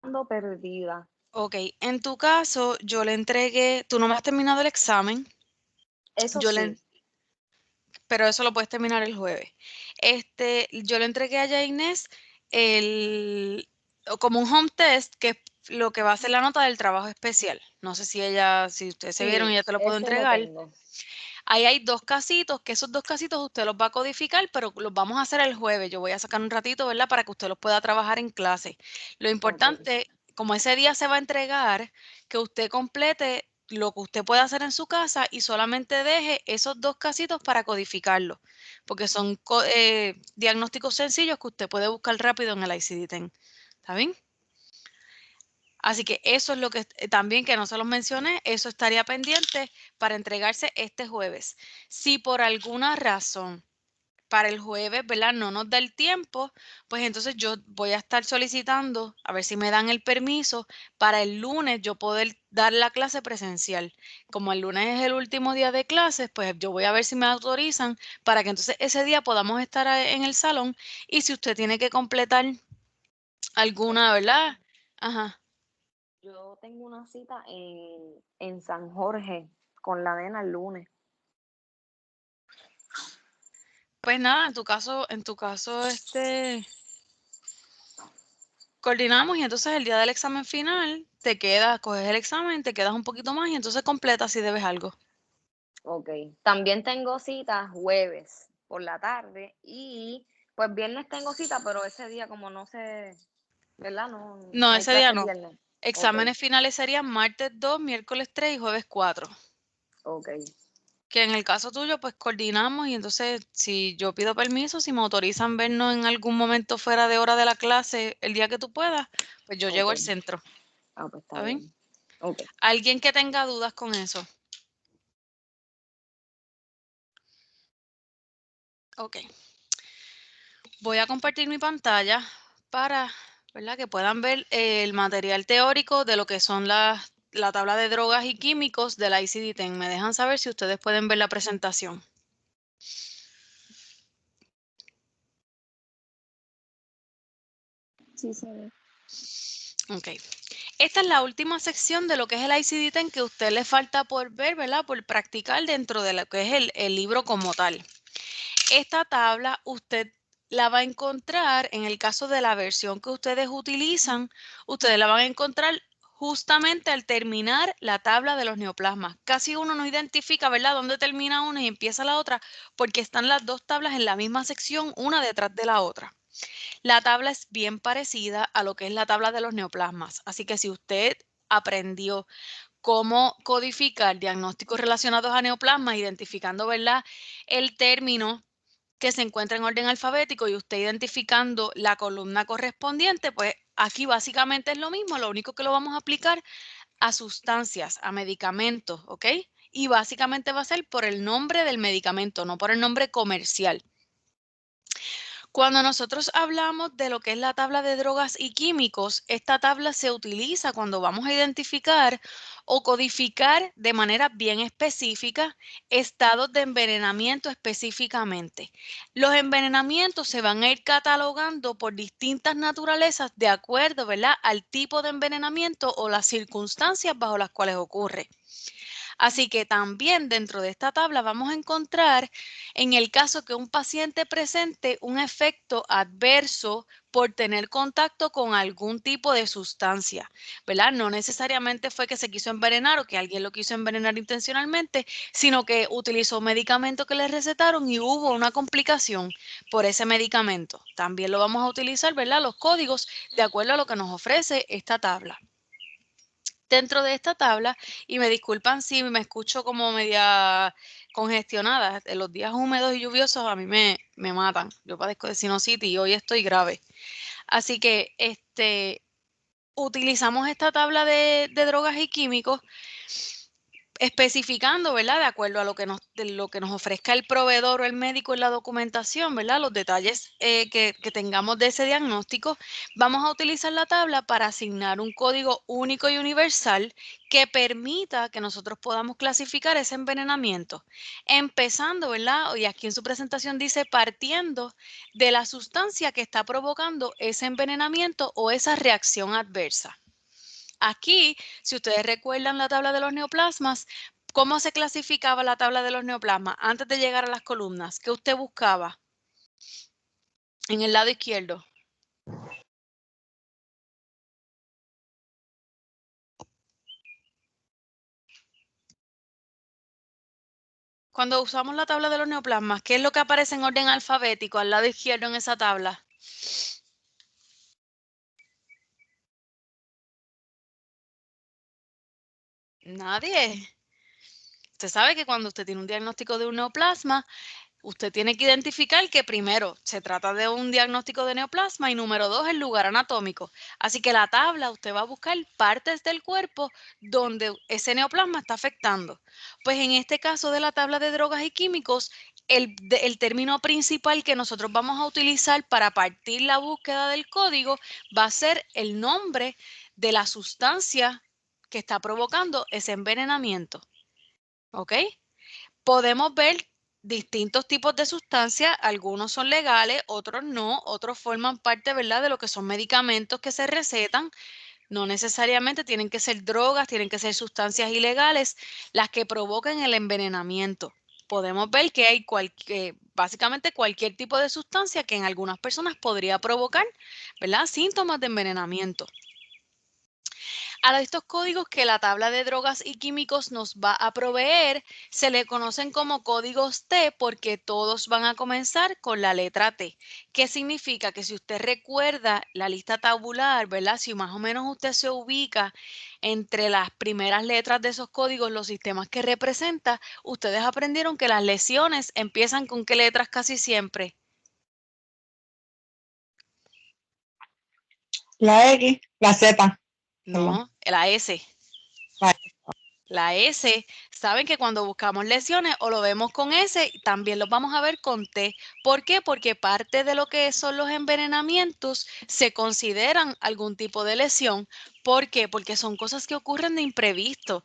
ando perdida. Ok, en tu caso, yo le entregué, tú no me has terminado el examen, Eso yo le, sí. pero eso lo puedes terminar el jueves. Yo le entregué a Inés como un home test, que es lo que va a ser la nota del trabajo especial. No sé si ustedes se vieron, Sí, ya te lo puedo ese lo entregar. tengo. Ahí hay 2 casitos, que esos 2 casitos usted los va a codificar, pero los vamos a hacer el jueves. Yo voy a sacar un ratito, ¿verdad? Para que usted los pueda trabajar en clase. Lo Ok, importante, como ese día se va a entregar, que usted complete lo que usted pueda hacer en su casa y solamente deje esos 2 casitos para codificarlo, porque son diagnósticos sencillos que usted puede buscar rápido en el ICD-10. ¿Está bien? Así que eso es lo que también que no se los mencioné, eso estaría pendiente para entregarse este jueves. Si por alguna razón para el jueves, ¿verdad? No nos da el tiempo, pues entonces yo voy a estar solicitando, a ver si me dan el permiso para el lunes yo poder dar la clase presencial. Como el lunes es el último día de clases, pues yo voy a ver si me autorizan para que entonces ese día podamos estar en el salón y si usted tiene que completar pues alguna, ¿verdad? Ajá. yo tengo una cita en San Jorge con la nena el lunes. Pues nada, en tu caso, coordinamos y entonces el día del examen final te quedas, coges el examen, te quedas un poquito más y entonces completas si debes algo. Ok, también tengo cita jueves por la tarde y pues viernes tengo cita, pero ese día como no sé, ¿verdad? No, No, no hay ese día clase el no. viernes. Ok, Exámenes finales serían martes 2, miércoles 3 y jueves 4. ok, Que en el caso tuyo, pues coordinamos y entonces si yo pido permiso, si me autorizan vernos en algún momento fuera de hora de la clase el día que tú puedas, pues yo llego ok. al centro. Ah, pues está ¿Está bien? bien. Ok. ¿Alguien que tenga dudas con eso? Ok. Voy a compartir mi pantalla para, ¿verdad? Que puedan ver el material teórico de lo que son la tabla de drogas y químicos de la ICD-10. Me dejan saber si ustedes pueden ver la presentación. Sí, se ve. Ok. Esta es la última sección de lo que es el ICD-10 que a usted le falta por ver, ¿verdad? Por practicar dentro de lo que es el libro como tal. Esta tabla usted la va a encontrar, en el caso de la versión que ustedes utilizan, ustedes la van a encontrar justamente al terminar la tabla de los neoplasmas. Casi uno no identifica, ¿verdad?, dónde termina una y empieza la otra, porque están las 2 tablas en la misma sección, una detrás de la otra. La tabla es bien parecida a lo que es la tabla de los neoplasmas, así que si usted aprendió cómo codificar diagnósticos relacionados a neoplasmas, identificando, ¿verdad?, el término que se encuentra en orden alfabético y usted identificando la columna correspondiente, pues aquí básicamente es lo mismo, lo único que lo vamos a aplicar a sustancias, a medicamentos, ¿ok? Y básicamente va a ser por el nombre del medicamento, no por el nombre comercial. Cuando nosotros hablamos de lo que es la tabla de drogas y químicos, esta tabla se utiliza cuando vamos a identificar o codificar de manera bien específica estados de envenenamiento específicamente. Los envenenamientos se van a ir catalogando por distintas naturalezas de acuerdo, ¿verdad?, al tipo de envenenamiento o las circunstancias bajo las cuales ocurre. Así que también dentro de esta tabla vamos a encontrar en el caso que un paciente presente un efecto adverso por tener contacto con algún tipo de sustancia, ¿verdad? No necesariamente fue que se quiso envenenar o que alguien lo quiso envenenar intencionalmente, sino que utilizó un medicamento que le recetaron y hubo una complicación por ese medicamento. También lo vamos a utilizar, ¿verdad? Los códigos de acuerdo a lo que nos ofrece esta tabla. Dentro de esta tabla, y me disculpan si me escucho como media congestionada, en los días húmedos y lluviosos a mí me matan. Yo padezco de sinusitis y hoy estoy grave. Así que utilizamos esta tabla de drogas y químicos especificando, ¿verdad? De acuerdo a lo que nos ofrezca el proveedor o el médico en la documentación, ¿verdad? Los detalles que tengamos de ese diagnóstico, vamos a utilizar la tabla para asignar un código único y universal que permita que nosotros podamos clasificar ese envenenamiento. Empezando, ¿verdad? Y aquí en su presentación dice partiendo de la sustancia que está provocando ese envenenamiento o esa reacción adversa. Aquí, si ustedes recuerdan la tabla de los neoplasmas, ¿cómo se clasificaba la tabla de los neoplasmas antes de llegar a las columnas? ¿Qué usted buscaba en el lado izquierdo? Cuando usamos la tabla de los neoplasmas, ¿qué es lo que aparece en orden alfabético al lado izquierdo en esa tabla? Nadie. Usted sabe que cuando usted tiene un diagnóstico de un neoplasma, usted tiene que identificar que primero se trata de un diagnóstico de neoplasma y número 2 el lugar anatómico. Así que la tabla usted va a buscar partes del cuerpo donde ese neoplasma está afectando. Pues en este caso de la tabla de drogas y químicos, el término principal que nosotros vamos a utilizar para partir la búsqueda del código va a ser el nombre de la sustancia que está provocando ese envenenamiento. ¿Ok? Podemos ver distintos tipos de sustancias, algunos son legales, otros no, otros forman parte, ¿verdad?, de lo que son medicamentos que se recetan. No necesariamente tienen que ser drogas, tienen que ser sustancias ilegales las que provoquen el envenenamiento. Podemos ver que hay básicamente cualquier tipo de sustancia que en algunas personas podría provocar, ¿verdad?, síntomas de envenenamiento. A estos códigos que la tabla de drogas y químicos nos va a proveer se le conocen como códigos T porque todos van a comenzar con la letra T. ¿Qué significa? Que si usted recuerda la lista tabular, ¿verdad? Si más o menos usted se ubica entre las primeras letras de esos códigos, los sistemas que representa, ustedes aprendieron que las lesiones empiezan con qué letras casi siempre. La X, la Z. No, la S. La S, saben que cuando buscamos lesiones o lo vemos con S, también lo vamos a ver con T. ¿Por qué? Porque parte de lo que son los envenenamientos se consideran algún tipo de lesión. ¿Por qué? Porque son cosas que ocurren de imprevisto.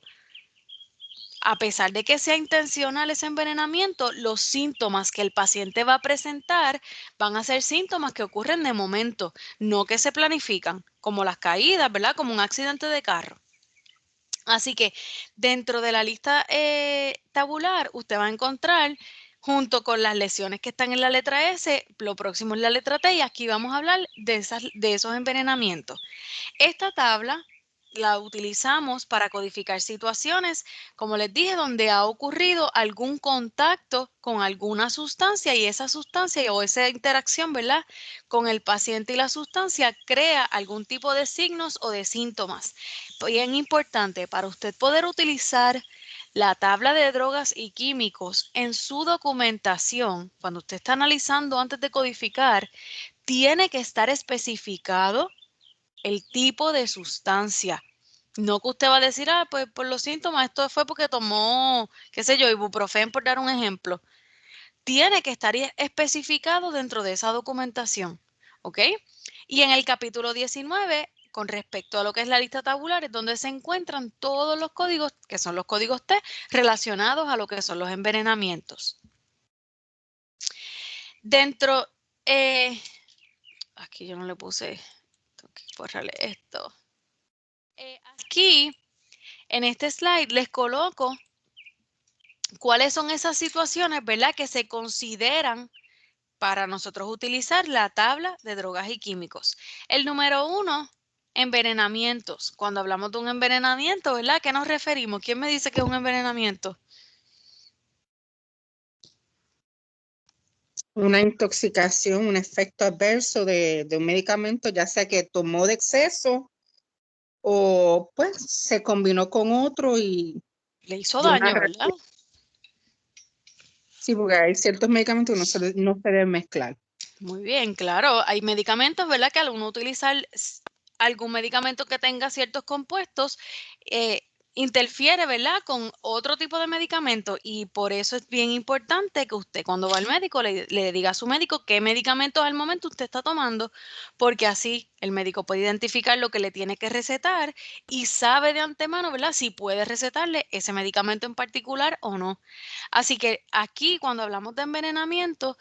A pesar de que sea intencional ese envenenamiento, los síntomas que el paciente va a presentar van a ser síntomas que ocurren de momento, no que se planifican, como las caídas, ¿verdad? Como un accidente de carro. Así que dentro de la lista tabular, usted va a encontrar, junto con las lesiones que están en la letra S, lo próximo es la letra T y aquí vamos a hablar de esos envenenamientos. Esta tabla la utilizamos para codificar situaciones, como les dije, donde ha ocurrido algún contacto con alguna sustancia y esa sustancia o esa interacción, ¿verdad?, con el paciente y la sustancia crea algún tipo de signos o de síntomas. Bien importante, para usted poder utilizar la tabla de drogas y químicos en su documentación, cuando usted está analizando antes de codificar, tiene que estar especificado el tipo de sustancia. No que usted va a decir, pues por los síntomas, esto fue porque tomó, qué sé yo, ibuprofeno, por dar un ejemplo. Tiene que estar especificado dentro de esa documentación, ¿ok? Y en el capítulo 19, con respecto a lo que es la lista tabular, es donde se encuentran todos los códigos, que son los códigos T, relacionados a lo que son los envenenamientos. Dentro, aquí yo no le puse, tengo que borrarle esto. Aquí, en este slide, les coloco cuáles son esas situaciones, ¿verdad?, que se consideran para nosotros utilizar la tabla de drogas y químicos. El número 1, envenenamientos. Cuando hablamos de un envenenamiento, ¿verdad?, ¿a qué nos referimos? ¿Quién me dice que es un envenenamiento? Una intoxicación, un efecto adverso de un medicamento, ya sea que tomó de exceso o pues se combinó con otro y Le hizo daño, ¿verdad? Sí, porque hay ciertos medicamentos que no se deben mezclar. Muy bien, claro. Hay medicamentos, ¿verdad?, que al uno utilizar algún medicamento que tenga ciertos compuestos, interfiere, ¿verdad?, con otro tipo de medicamento, y por eso es bien importante que usted cuando va al médico le diga a su médico qué medicamentos al momento usted está tomando, porque así el médico puede identificar lo que le tiene que recetar y sabe de antemano, ¿verdad?, si puede recetarle ese medicamento en particular o no. Así que aquí cuando hablamos de envenenamiento,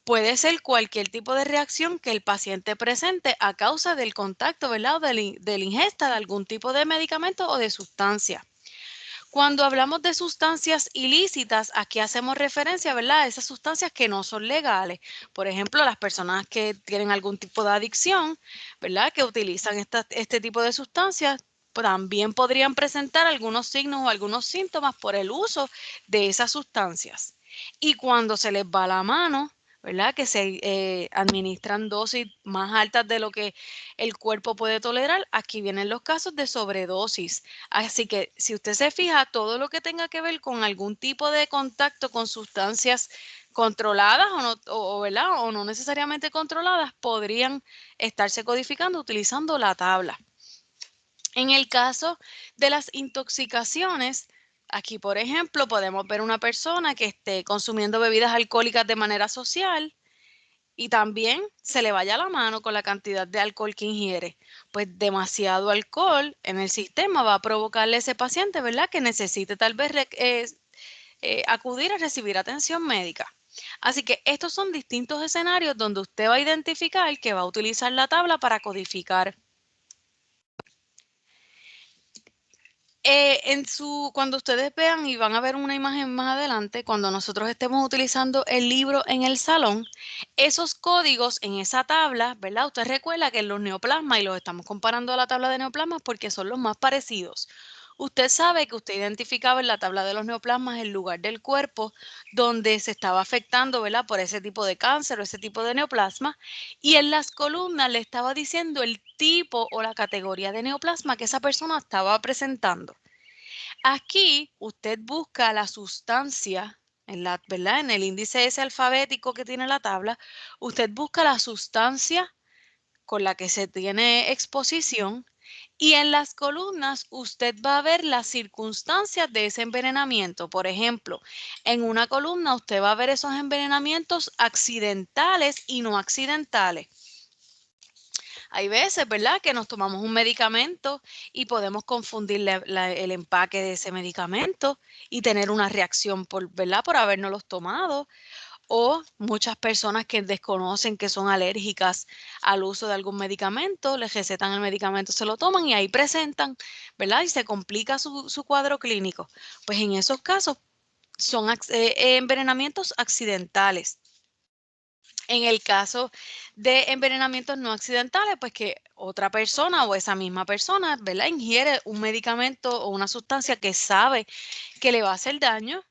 puede ser cualquier tipo de reacción que el paciente presente a causa del contacto, ¿verdad?, o de la ingesta de algún tipo de medicamento o de sustancia. Cuando hablamos de sustancias ilícitas, aquí hacemos referencia, ¿verdad?, a esas sustancias que no son legales. Por ejemplo, las personas que tienen algún tipo de adicción, ¿verdad?, que utilizan este tipo de sustancias, también podrían presentar algunos signos o algunos síntomas por el uso de esas sustancias. Y cuando se les va la mano, ¿verdad?, que se administran dosis más altas de lo que el cuerpo puede tolerar, aquí vienen los casos de sobredosis. Así que si usted se fija, todo lo que tenga que ver con algún tipo de contacto con sustancias controladas o no, ¿verdad?, o no necesariamente controladas, podrían estarse codificando utilizando la tabla. En el caso de las intoxicaciones, aquí, por ejemplo, podemos ver una persona que esté consumiendo bebidas alcohólicas de manera social y también se le vaya la mano con la cantidad de alcohol que ingiere. Pues demasiado alcohol en el sistema va a provocarle a ese paciente, ¿verdad?, que necesite tal vez acudir a recibir atención médica. Así que estos son distintos escenarios donde usted va a identificar que va a utilizar la tabla para codificar. Cuando ustedes vean y van a ver una imagen más adelante, cuando nosotros estemos utilizando el libro en el salón, esos códigos en esa tabla, ¿verdad? Usted recuerda que los neoplasmas, y los estamos comparando a la tabla de neoplasmas porque son los más parecidos. Usted sabe que usted identificaba en la tabla de los neoplasmas el lugar del cuerpo donde se estaba afectando, ¿verdad?, por ese tipo de cáncer o ese tipo de neoplasma, y en las columnas le estaba diciendo el tipo o la categoría de neoplasma que esa persona estaba presentando. Aquí usted busca la sustancia, ¿verdad?, en el índice ese alfabético que tiene la tabla, usted busca la sustancia con la que se tiene exposición y en las columnas usted va a ver las circunstancias de ese envenenamiento. Por ejemplo, en una columna usted va a ver esos envenenamientos accidentales y no accidentales. Hay veces, ¿verdad?, que nos tomamos un medicamento y podemos confundir el empaque de ese medicamento y tener una reacción ¿verdad?, por habernoslos tomado. O muchas personas que desconocen que son alérgicas al uso de algún medicamento, les recetan el medicamento, se lo toman y ahí presentan, ¿verdad?, y se complica su cuadro clínico. Pues en esos casos son envenenamientos accidentales. En el caso de envenenamientos no accidentales, pues que otra persona o esa misma persona, ¿verdad?, ingiere un medicamento o una sustancia que sabe que le va a hacer daño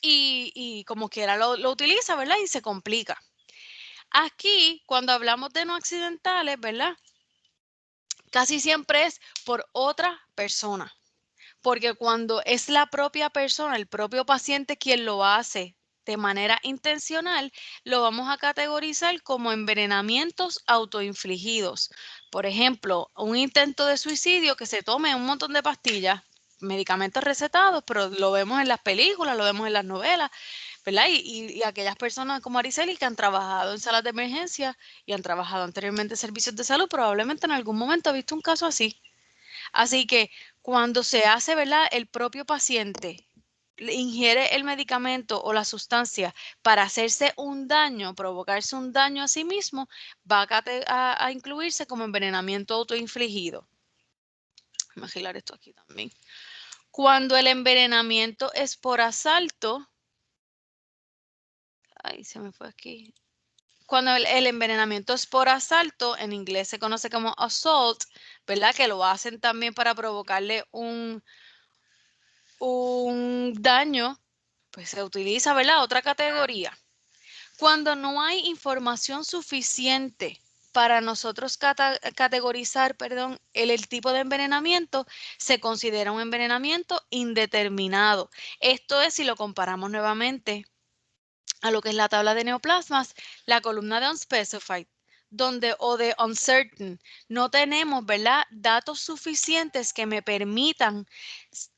y como quiera lo utiliza, ¿verdad?, y se complica. Aquí, cuando hablamos de no accidentales, ¿verdad?, casi siempre es por otra persona, porque cuando es la propia persona, el propio paciente quien lo hace de manera intencional, lo vamos a categorizar como envenenamientos autoinfligidos. Por ejemplo, un intento de suicidio que se tome un montón de pastillas, medicamentos recetados, pero lo vemos en las películas, lo vemos en las novelas, ¿verdad? Y aquellas personas como Araceli que han trabajado en salas de emergencia y han trabajado anteriormente en servicios de salud, probablemente en algún momento ha visto un caso así. Así que cuando se hace, ¿verdad?, el propio paciente ingiere el medicamento o la sustancia para hacerse un daño, provocarse un daño a sí mismo, va a incluirse como envenenamiento autoinfligido. Vamos a girar esto aquí también. Cuando el envenenamiento es por asalto, ay, se me fue aquí. Cuando el envenenamiento es por asalto, en inglés se conoce como assault, ¿verdad?, que lo hacen también para provocarle un daño, pues se utiliza, ¿verdad?, otra categoría. Cuando no hay información suficiente para nosotros categorizar, el tipo de envenenamiento, se considera un envenenamiento indeterminado. Esto es, si lo comparamos nuevamente a lo que es la tabla de neoplasmas, la columna de unspecified, o de uncertain. No tenemos, ¿verdad?, datos suficientes que me permitan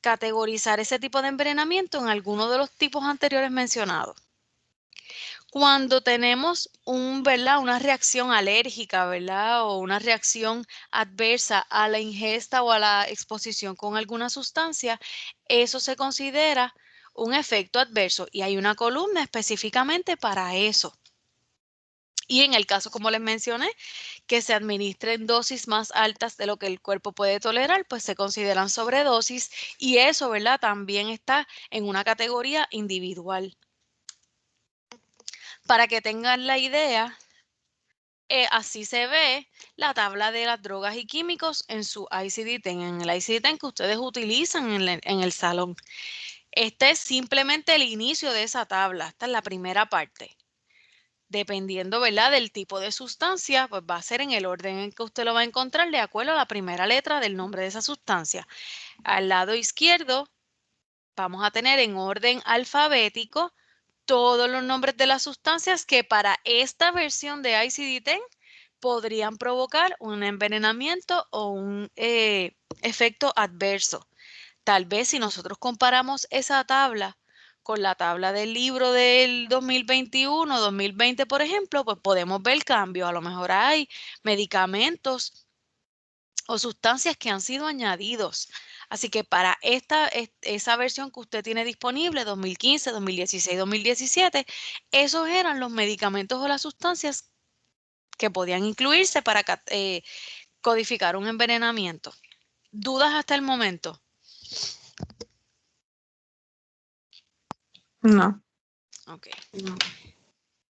categorizar ese tipo de envenenamiento en alguno de los tipos anteriores mencionados. Cuando tenemos una reacción alérgica, ¿verdad?, o una reacción adversa a la ingesta o a la exposición con alguna sustancia, eso se considera un efecto adverso y hay una columna específicamente para eso. Y en el caso, como les mencioné, que se administren dosis más altas de lo que el cuerpo puede tolerar, pues se consideran sobredosis y eso, ¿verdad?, también está en una categoría individual. Para que tengan la idea, así se ve la tabla de las drogas y químicos en su ICD-10, en el ICD-10 que ustedes utilizan en el salón. Este es simplemente el inicio de esa tabla, esta es la primera parte. Dependiendo, ¿verdad?, del tipo de sustancia, pues va a ser en el orden en que usted lo va a encontrar de acuerdo a la primera letra del nombre de esa sustancia. Al lado izquierdo vamos a tener en orden alfabético todos los nombres de las sustancias que para esta versión de ICD-10 podrían provocar un envenenamiento o un efecto adverso. Tal vez si nosotros comparamos esa tabla con la tabla del libro del 2021, 2020, por ejemplo, pues podemos ver cambios. A lo mejor hay medicamentos o sustancias que han sido añadidos. Así que para esa versión que usted tiene disponible, 2015, 2016, 2017, esos eran los medicamentos o las sustancias que podían incluirse para codificar un envenenamiento. ¿Dudas hasta el momento? No. Ok.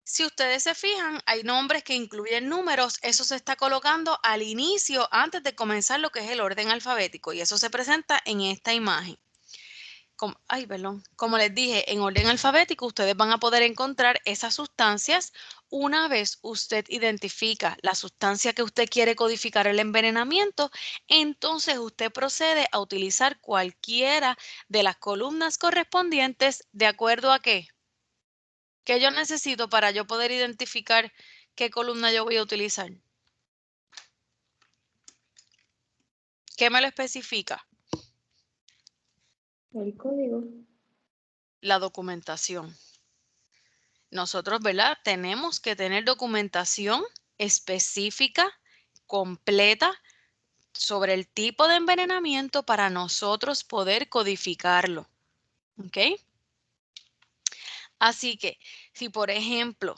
Si ustedes se fijan, hay nombres que incluyen números. Eso se está colocando al inicio, antes de comenzar lo que es el orden alfabético. Y eso se presenta en esta imagen. Como les dije, en orden alfabético ustedes van a poder encontrar esas sustancias. Una vez usted identifica la sustancia que usted quiere codificar el envenenamiento, entonces usted procede a utilizar cualquiera de las columnas correspondientes de acuerdo a qué. ¿Qué yo necesito para yo poder identificar qué columna yo voy a utilizar? ¿Qué me lo especifica? El código. La documentación. Nosotros, ¿verdad?, tenemos que tener documentación específica, completa, sobre el tipo de envenenamiento para nosotros poder codificarlo. ¿Ok? Así que, si por ejemplo,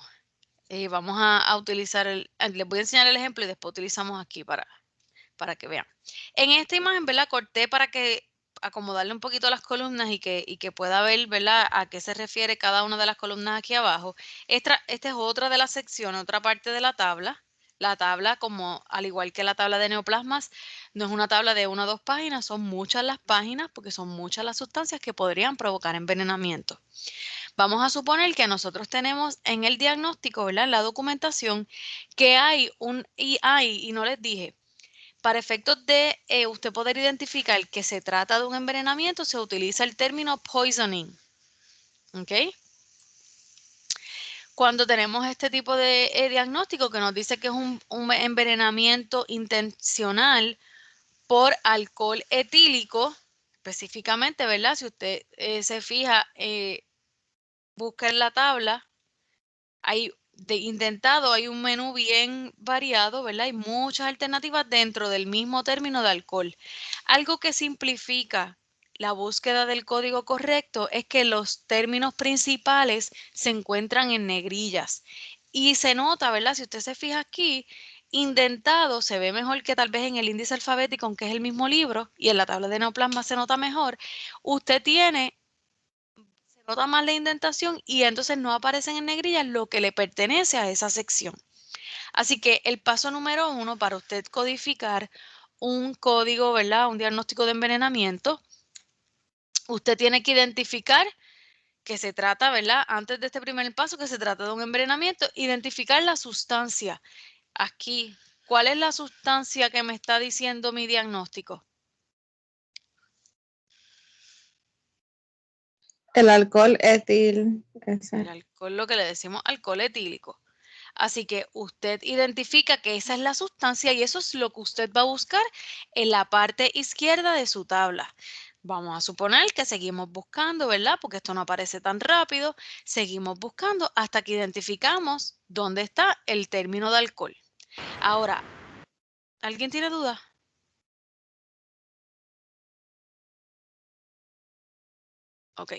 vamos a utilizar les voy a enseñar el ejemplo y después utilizamos aquí para que vean. En esta imagen, ¿verdad?, corté para que acomodarle un poquito las columnas y que pueda ver, ¿verdad?, a qué se refiere cada una de las columnas aquí abajo. Esta es otra de las secciones, otra parte de la tabla. La tabla, como al igual que la tabla de neoplasmas, no es una tabla de 1 o 2 páginas, son muchas las páginas porque son muchas las sustancias que podrían provocar envenenamiento. Vamos a suponer que nosotros tenemos en el diagnóstico, ¿verdad?, en la documentación, que hay y no les dije, para efectos de usted poder identificar que se trata de un envenenamiento, se utiliza el término poisoning. ¿Ok? Cuando tenemos este tipo de diagnóstico que nos dice que es un envenenamiento intencional por alcohol etílico, específicamente, ¿verdad? Si usted se fija, busca en la tabla, hay hay un menú bien variado, ¿verdad? Hay muchas alternativas dentro del mismo término de alcohol. Algo que simplifica la búsqueda del código correcto es que los términos principales se encuentran en negrillas. Y se nota, ¿verdad? Si usted se fija aquí, indentado se ve mejor que tal vez en el índice alfabético, aunque es el mismo libro, y en la tabla de neoplasma se nota mejor. Usted se nota más la indentación y entonces no aparecen en negrillas lo que le pertenece a esa sección. Así que el paso número 1 para usted codificar un código, ¿verdad?, un diagnóstico de envenenamiento, usted tiene que identificar que se trata, ¿verdad?, antes de este primer paso, que se trata de un envenenamiento, identificar la sustancia. Aquí, ¿cuál es la sustancia que me está diciendo mi diagnóstico? El alcohol etil. El alcohol, lo que le decimos alcohol etílico. Así que usted identifica que esa es la sustancia y eso es lo que usted va a buscar en la parte izquierda de su tabla. Vamos a suponer que seguimos buscando, ¿verdad? Porque esto no aparece tan rápido. Seguimos buscando hasta que identificamos dónde está el término de alcohol. Ahora, ¿alguien tiene duda? Ok,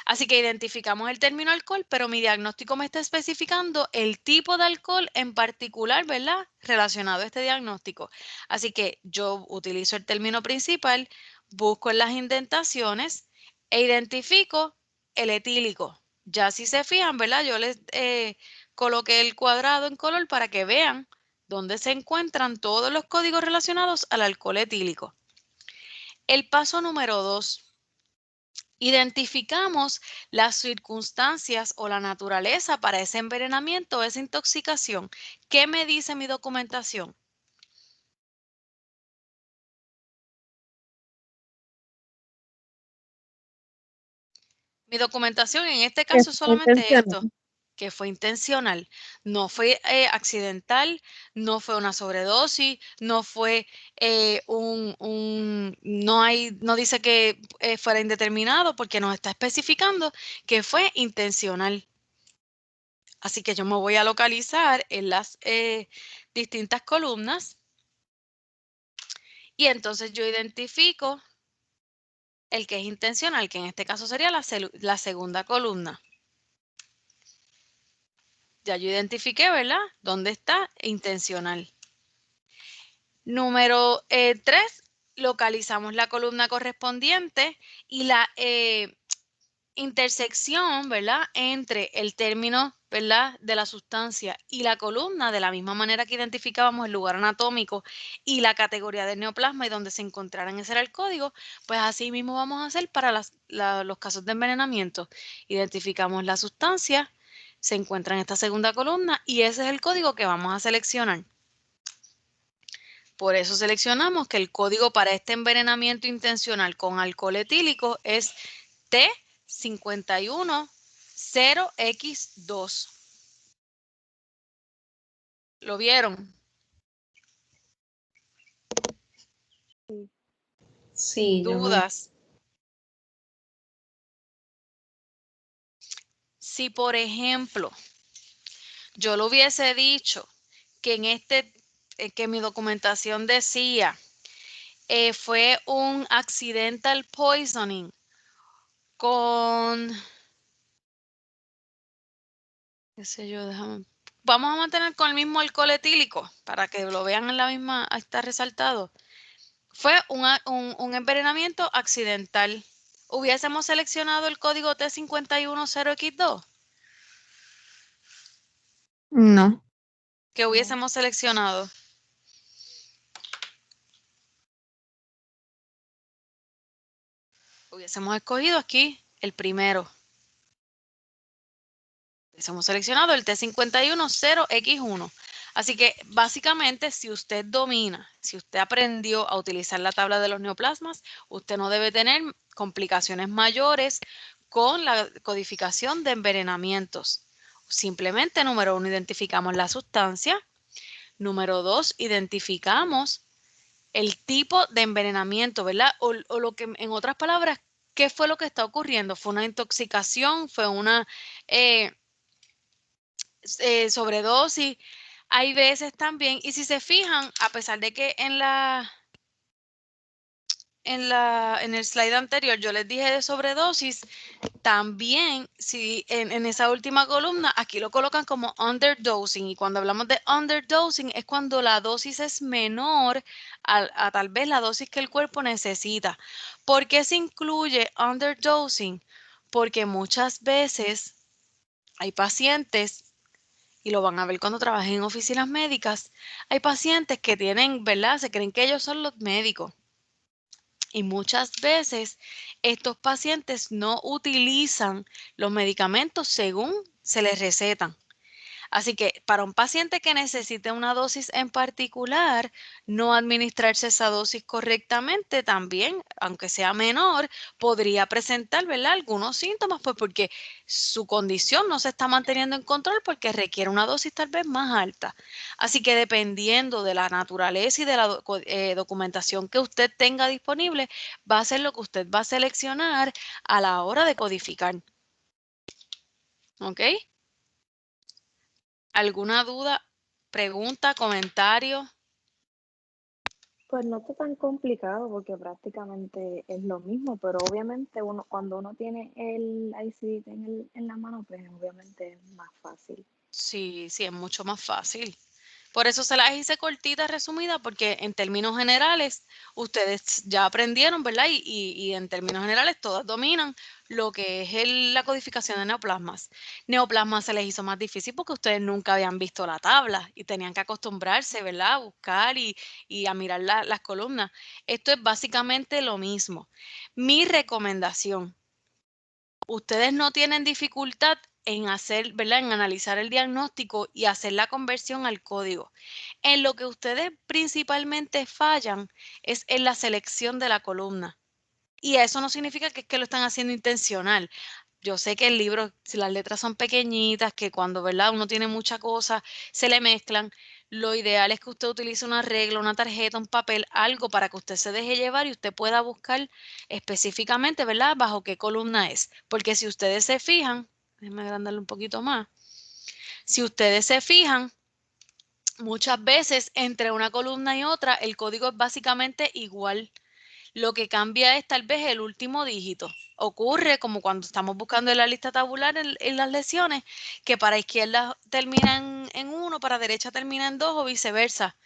así que identificamos el término alcohol, pero mi diagnóstico me está especificando el tipo de alcohol en particular, ¿verdad? Relacionado a este diagnóstico. Así que yo utilizo el término principal, busco en las indentaciones e identifico el etílico. Ya si se fijan, ¿verdad? Yo les coloqué el cuadrado en color para que vean dónde se encuentran todos los códigos relacionados al alcohol etílico. El paso número 2. Identificamos las circunstancias o la naturaleza para ese envenenamiento o esa intoxicación. ¿Qué me dice mi documentación? Mi documentación en este caso es solamente esto, que fue intencional. No fue accidental, no fue una sobredosis, no fue no dice que fuera indeterminado porque nos está especificando que fue intencional. Así que yo me voy a localizar en las distintas columnas y entonces yo identifico el que es intencional, que en este caso sería la segunda columna. Ya yo identifiqué, ¿verdad? ¿Dónde está intencional? Número 3, localizamos la columna correspondiente y la intersección, ¿verdad? Entre el término, ¿verdad? De la sustancia y la columna, de la misma manera que identificábamos el lugar anatómico y la categoría del neoplasma y donde se encontraran, ese era el código, pues así mismo vamos a hacer para los casos de envenenamiento. Identificamos la sustancia, se encuentra en esta segunda columna y ese es el código que vamos a seleccionar. Por eso seleccionamos que el código para este envenenamiento intencional con alcohol etílico es T510X2. ¿Lo vieron? Sí, ¿Dudas? Si, por ejemplo, yo lo hubiese dicho que en que mi documentación decía fue un accidental poisoning con, qué sé yo, vamos a mantener con el mismo alcohol etílico para que lo vean en la misma, ahí está resaltado. Fue un envenenamiento accidental. ¿Hubiésemos seleccionado el código T510X2? No. ¿Qué hubiésemos seleccionado? Hubiésemos escogido aquí el primero. Hubiésemos seleccionado el T510X1. Así que básicamente si usted domina, si usted aprendió a utilizar la tabla de los neoplasmas, usted no debe tener complicaciones mayores con la codificación de envenenamientos. Simplemente, número 1, identificamos la sustancia. Número 2, identificamos el tipo de envenenamiento, ¿verdad? O lo que, en otras palabras, ¿qué fue lo que está ocurriendo? ¿Fue una intoxicación? ¿Fue una sobredosis? Hay veces también, y si se fijan, a pesar de que en el slide anterior yo les dije de sobredosis, también si en esa última columna aquí lo colocan como underdosing, y cuando hablamos de underdosing es cuando la dosis es menor a tal vez la dosis que el cuerpo necesita. ¿Por qué se incluye underdosing? Porque muchas veces hay pacientes, y lo van a ver cuando trabajen en oficinas médicas, hay pacientes que tienen, ¿verdad? Se creen que ellos son los médicos. Y muchas veces estos pacientes no utilizan los medicamentos según se les recetan. Así que para un paciente que necesite una dosis en particular, no administrarse esa dosis correctamente también, aunque sea menor, podría presentar, ¿verdad?, algunos síntomas, pues porque su condición no se está manteniendo en control porque requiere una dosis tal vez más alta. Así que dependiendo de la naturaleza y de la documentación que usted tenga disponible, va a ser lo que usted va a seleccionar a la hora de codificar. ¿Ok? ¿Alguna duda, pregunta, comentario? Pues no está tan complicado porque prácticamente es lo mismo, pero obviamente cuando uno tiene el ICD en la mano, pues obviamente es más fácil. Sí, sí, es mucho más fácil. Por eso se las hice cortita, resumida, porque en términos generales ustedes ya aprendieron, ¿verdad? Y en términos generales todas dominan lo que es la codificación de neoplasmas. Neoplasmas se les hizo más difícil porque ustedes nunca habían visto la tabla y tenían que acostumbrarse, ¿verdad? A buscar y a mirar las columnas. Esto es básicamente lo mismo. Mi recomendación, ustedes no tienen dificultad en hacer, ¿verdad?, en analizar el diagnóstico y hacer la conversión al código. En lo que ustedes principalmente fallan es en la selección de la columna. Y eso no significa que es que lo están haciendo intencional. Yo sé que el libro, si las letras son pequeñitas, que cuando, ¿verdad?, uno tiene muchas cosas, se le mezclan. Lo ideal es que usted utilice una regla, una tarjeta, un papel, algo para que usted se deje llevar y usted pueda buscar específicamente, ¿verdad?, bajo qué columna es. Porque si ustedes se fijan, déjenme agrandarle un poquito más. Si ustedes se fijan, muchas veces entre una columna y otra, el código es básicamente igual. Lo que cambia es tal vez el último dígito. Ocurre como cuando estamos buscando en la lista tabular en las lesiones, que para izquierda termina en 1, para derecha termina en 2 o viceversa.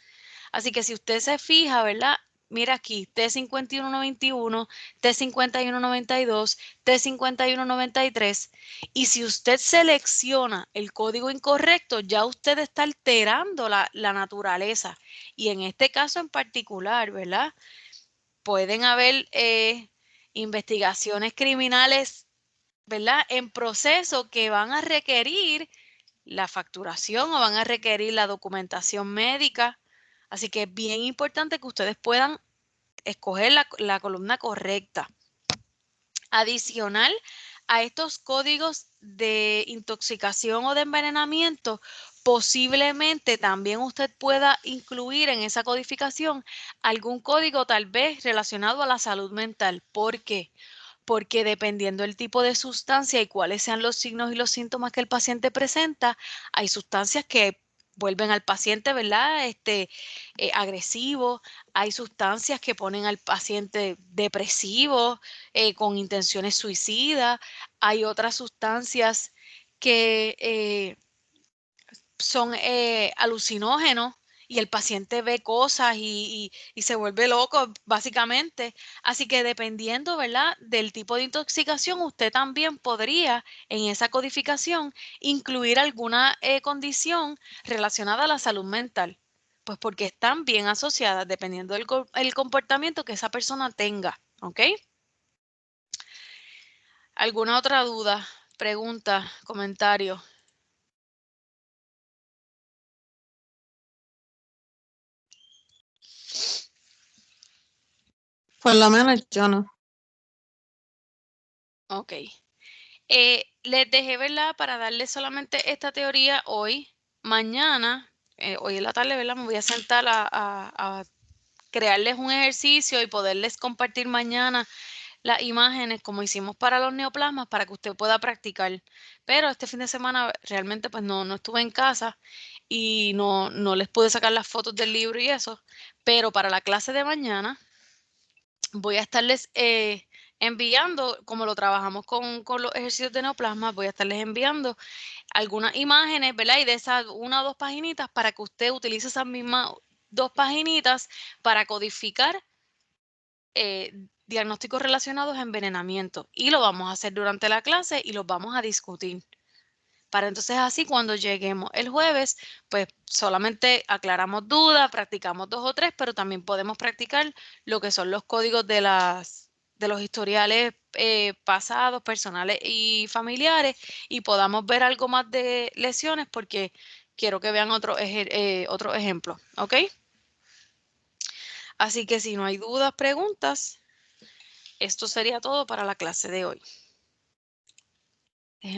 Así que si usted se fija, ¿verdad? Mira aquí, T5191, T5192, T5193. Y si usted selecciona el código incorrecto, ya usted está alterando la naturaleza. Y en este caso en particular, ¿verdad?, pueden haber investigaciones criminales, ¿verdad?, en proceso que van a requerir la facturación o van a requerir la documentación médica. Así que es bien importante que ustedes puedan escoger la columna correcta. Adicional a estos códigos de intoxicación o de envenenamiento, posiblemente también usted pueda incluir en esa codificación algún código tal vez relacionado a la salud mental. ¿Por qué? Porque dependiendo del tipo de sustancia y cuáles sean los signos y los síntomas que el paciente presenta, hay sustancias que vuelven al paciente, ¿verdad?, agresivo. Hay sustancias que ponen al paciente depresivo, con intenciones suicidas. Hay otras sustancias que son alucinógenos y el paciente ve cosas y se vuelve loco, básicamente. Así que dependiendo, ¿verdad?, del tipo de intoxicación, usted también podría en esa codificación incluir alguna condición relacionada a la salud mental. Pues porque están bien asociadas dependiendo del comportamiento que esa persona tenga. ¿Ok? ¿Alguna otra duda, pregunta, comentario? Por lo menos yo no. Ok. Les dejé, ¿verdad?, para darles solamente esta teoría hoy. Mañana, hoy en la tarde, ¿verdad?, me voy a sentar a crearles un ejercicio y poderles compartir mañana las imágenes como hicimos para los neoplasmas para que usted pueda practicar. Pero este fin de semana realmente pues no estuve en casa y no les pude sacar las fotos del libro y eso. Pero para la clase de mañana voy a estarles enviando, como lo trabajamos con los ejercicios de neoplasma, voy a estarles enviando algunas imágenes, ¿verdad? Y de esas 1 o 2 paginitas para que usted utilice esas mismas 2 paginitas para codificar diagnósticos relacionados a envenenamiento. Y lo vamos a hacer durante la clase y los vamos a discutir. Para entonces así cuando lleguemos el jueves, pues solamente aclaramos dudas, practicamos 2 o 3, pero también podemos practicar lo que son los códigos de los historiales pasados, personales y familiares, y podamos ver algo más de lesiones, porque quiero que vean otro ejemplo, ¿ok? Así que si no hay dudas, preguntas, esto sería todo para la clase de hoy.